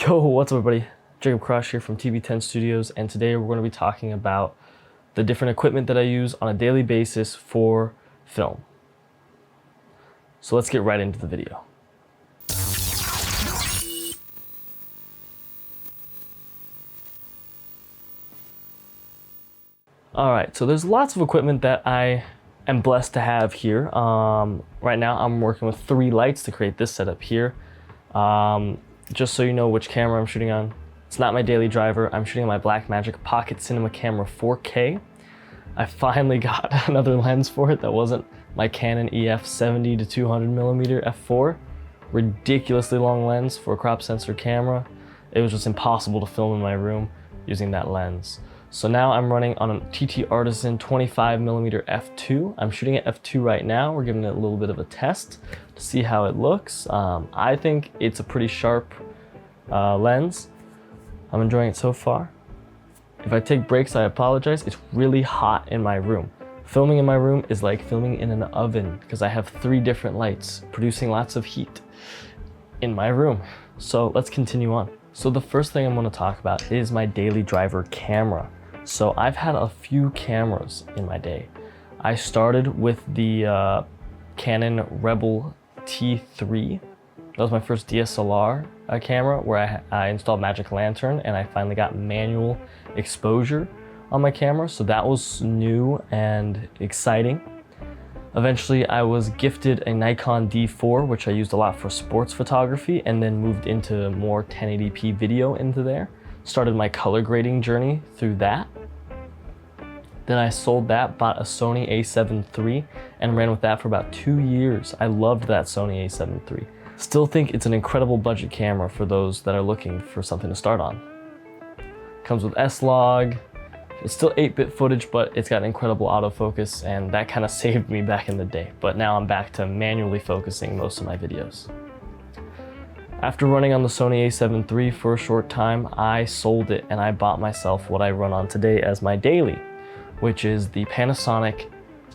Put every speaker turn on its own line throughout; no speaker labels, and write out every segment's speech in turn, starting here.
Yo, what's up everybody? Jacob Crush here from TB10 Studios, and today we're going to be talking about the different equipment that I use on a daily basis for film. So let's get right into the video. Alright, so there's lots of equipment that I am blessed to have here. Right now I'm working with 3 lights to create this setup here. Just so you know which camera I'm shooting on, it's not my daily driver. I'm shooting on my Blackmagic Pocket Cinema Camera 4K. I finally got another lens for it that wasn't my Canon EF 70 to 200mm f4. Ridiculously long lens for a crop sensor camera. It was just impossible to film in my room using that lens. So now I'm running on a TT Artisan 25mm f2. I'm shooting at f2 right now. We're giving it a little bit of a test to see how it looks. I think it's a pretty sharp lens. I'm enjoying it so far. If I take breaks, I apologize. It's really hot in my room. Filming in my room is like filming in an oven because I have 3 different lights producing lots of heat in my room. So let's continue on. So the first thing I'm going to talk about is my daily driver camera. So I've had a few cameras in my day. I started with the Canon Rebel T3. That was my first DSLR camera where I installed Magic Lantern, and I finally got manual exposure on my camera. So that was new and exciting. Eventually I was gifted a Nikon D4, which I used a lot for sports photography, and then moved into more 1080p video into there. Started my color grading journey through that. Then I sold that, bought a Sony a7 III, and ran with that for about 2 years. I loved that Sony a7 III. Still think it's an incredible budget camera for those that are looking for something to start on. Comes with S-Log. It's still 8-bit footage, but it's got incredible autofocus, and that kind of saved me back in the day. But now I'm back to manually focusing most of my videos. After running on the Sony a7 III for a short time, I sold it and I bought myself what I run on today as my daily, which is the Panasonic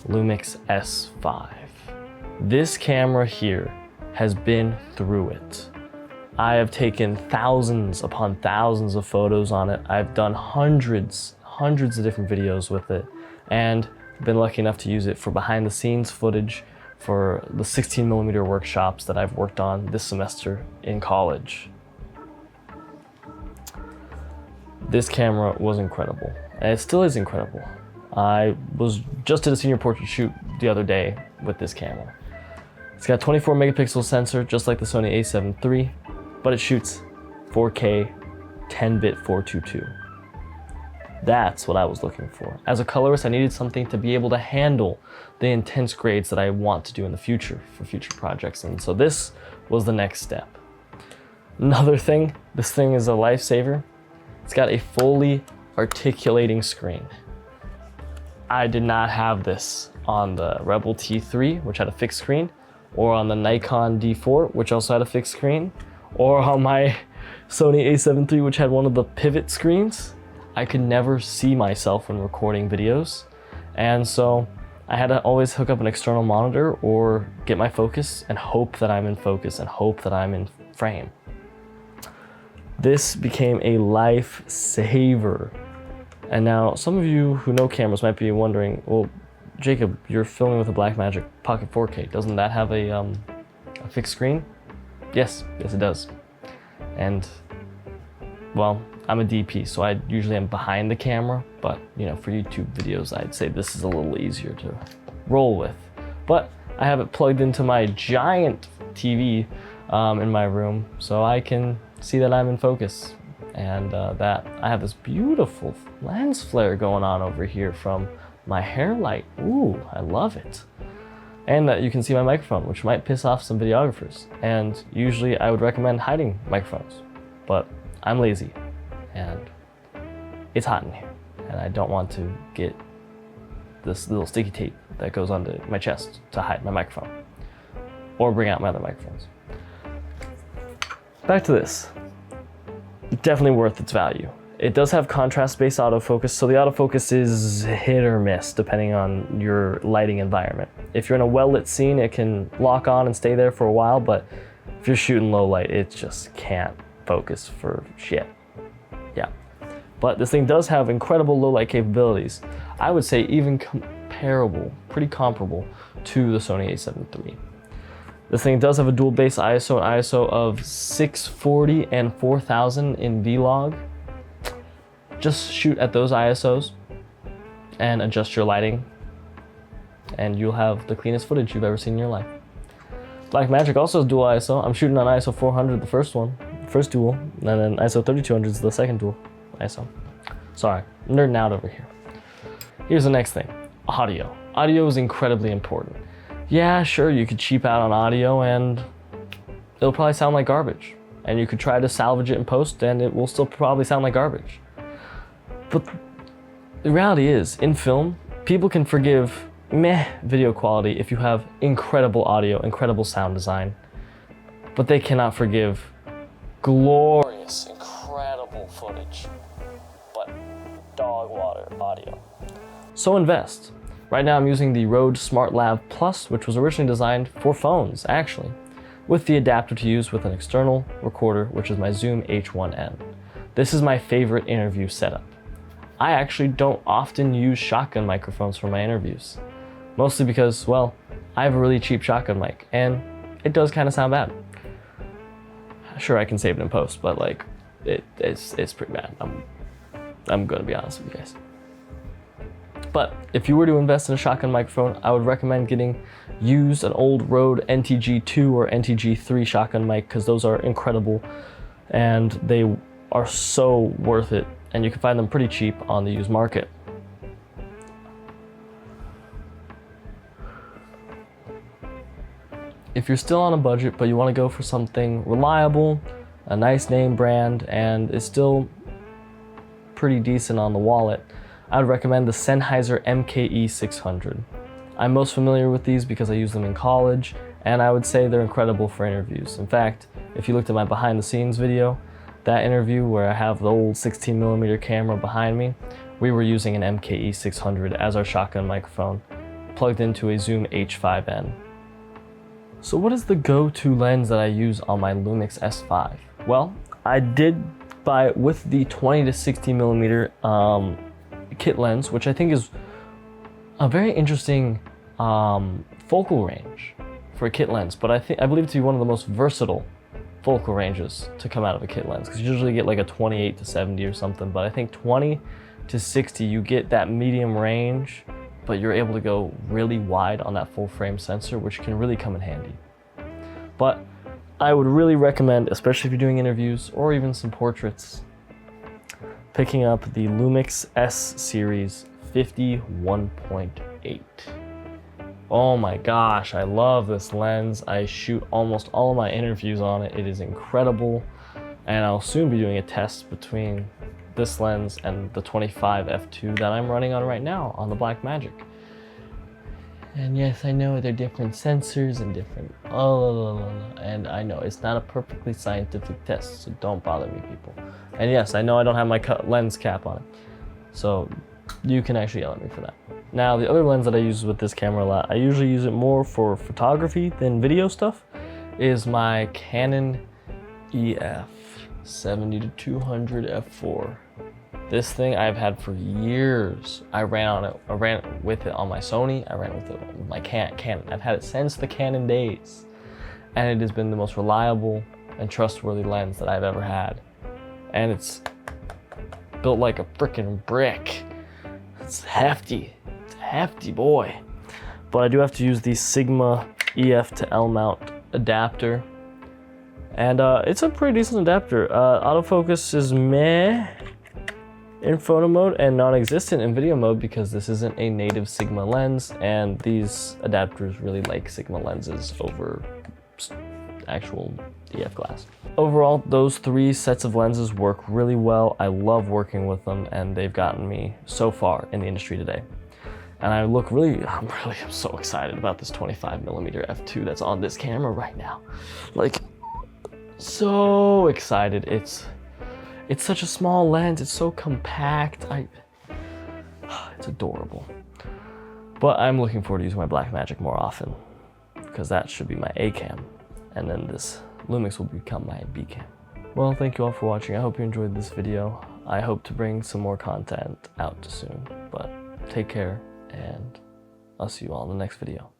Lumix S5. This camera here has been through it. I have taken thousands upon thousands of photos on it. I've done hundreds of different videos with it, and been lucky enough to use it for behind the scenes footage for the 16mm workshops that I've worked on this semester in college. This camera was incredible, and it still is incredible. I was just at a senior portrait shoot the other day with this camera. It's got a 24 megapixel sensor, just like the Sony a7 III, but it shoots 4K 10-bit 422. That's what I was looking for. As a colorist, I needed something to be able to handle the intense grades that I want to do in the future for future projects, and so this was the next step. Another thing, this thing is a lifesaver. It's got a fully articulating screen. I did not have this on the Rebel T3, which had a fixed screen, or on the Nikon D4, which also had a fixed screen, or on my Sony a7 III, which had one of the pivot screens. I could never see myself when recording videos, and so I had to always hook up an external monitor or get my focus and hope that I'm in focus and hope that I'm in frame. This became a lifesaver. And now some of you who know cameras might be wondering, well, Jacob, you're filming with a Blackmagic Pocket 4K. Doesn't that have a fixed screen? Yes, it does. And well, I'm a DP, so I usually am behind the camera, but you know, for YouTube videos, I'd say this is a little easier to roll with. But I have it plugged into my giant TV in my room, so I can see that I'm in focus, and that I have this beautiful lens flare going on over here from my hair light. Ooh, I love it. And that you can see my microphone, which might piss off some videographers. And usually I would recommend hiding microphones, but I'm lazy and it's hot in here and I don't want to get this little sticky tape that goes onto my chest to hide my microphone or bring out my other microphones. Back to this. Definitely worth its value. It does have contrast-based autofocus, so the autofocus is hit or miss depending on your lighting environment. If you're in a well-lit scene, it can lock on and stay there for a while, but if you're shooting low light, it just can't focus for shit. Yeah. But this thing does have incredible low light capabilities. I would say even pretty comparable to the Sony a7 III. This thing does have a dual base ISO, an ISO of 640 and 4000 in Vlog. Just shoot at those ISOs and adjust your lighting, and you'll have the cleanest footage you've ever seen in your life. Blackmagic also has dual ISO. I'm shooting on ISO 400, the first dual, and then ISO 3200 is the second dual ISO. Sorry, I'm nerding out over here. Here's the next thing, audio. Audio is incredibly important. Yeah, sure, you could cheap out on audio and it'll probably sound like garbage. And you could try to salvage it in post and it will still probably sound like garbage. But the reality is, in film, people can forgive meh video quality if you have incredible audio, incredible sound design. But they cannot forgive glorious, incredible footage, but dog water audio. So invest. Right now I'm using the Rode SmartLav Plus, which was originally designed for phones, actually, with the adapter to use with an external recorder, which is my Zoom H1n. This is my favorite interview setup. I actually don't often use shotgun microphones for my interviews, mostly because, well, I have a really cheap shotgun mic, and it does kind of sound bad. Sure, I can save it in post, but like, it's pretty bad. I'm gonna be honest with you guys. But if you were to invest in a shotgun microphone, I would recommend getting used an old Rode NTG2 or NTG3 shotgun mic, because those are incredible and they are so worth it, and you can find them pretty cheap on the used market. If you're still on a budget but you want to go for something reliable, a nice name brand, and is still pretty decent on the wallet, I would recommend the Sennheiser MKE 600. I'm most familiar with these because I use them in college, and I would say they're incredible for interviews. In fact, if you looked at my behind the scenes video, that interview where I have the old 16mm camera behind me, we were using an MKE 600 as our shotgun microphone, plugged into a Zoom H5n. So what is the go-to lens that I use on my Lumix S5? Well, I did buy it with the 20 to 60mm kit lens, which I think is a very interesting focal range for a kit lens, but I believe it to be one of the most versatile focal ranges to come out of a kit lens, because you usually get like a 28 to 70 or something, but I think 20 to 60 you get that medium range, but you're able to go really wide on that full frame sensor, which can really come in handy. But I would really recommend, especially if you're doing interviews or even some portraits, picking up the Lumix S Series 51.8. Oh my gosh, I love this lens. I shoot almost all of my interviews on it. It is incredible. And I'll soon be doing a test between this lens and the 25 f2 that I'm running on right now on the Blackmagic. And yes, I know they're different sensors and different, and I know it's not a perfectly scientific test, so don't bother me, people. And yes, I know I don't have my lens cap on it, so you can actually yell at me for that. Now, the other lens that I use with this camera a lot, I usually use it more for photography than video stuff, is my Canon EF 70-200 f4. This thing I've had for years. I ran with it on my Sony, I ran with it on my Canon. I've had it since the Canon days, and it has been the most reliable and trustworthy lens that I've ever had. And it's built like a freaking brick. It's hefty. It's a hefty boy. But I do have to use the Sigma EF to L mount adapter. And it's a pretty decent adapter. Autofocus is meh in photo mode and non-existent in video mode, because this isn't a native Sigma lens, and these adapters really like Sigma lenses over actual EF glass. Overall, those three sets of lenses work really well. I love working with them, and they've gotten me so far in the industry today. And I'm so excited about this 25mm f2 that's on this camera right now. Like, so excited. It's such a small lens, it's so compact. It's adorable. But I'm looking forward to using my Blackmagic more often, because that should be my A cam, and then this Lumix will become my B cam. Well, thank you all for watching. I hope you enjoyed this video. I hope to bring some more content out soon, but take care, and I'll see you all in the next video.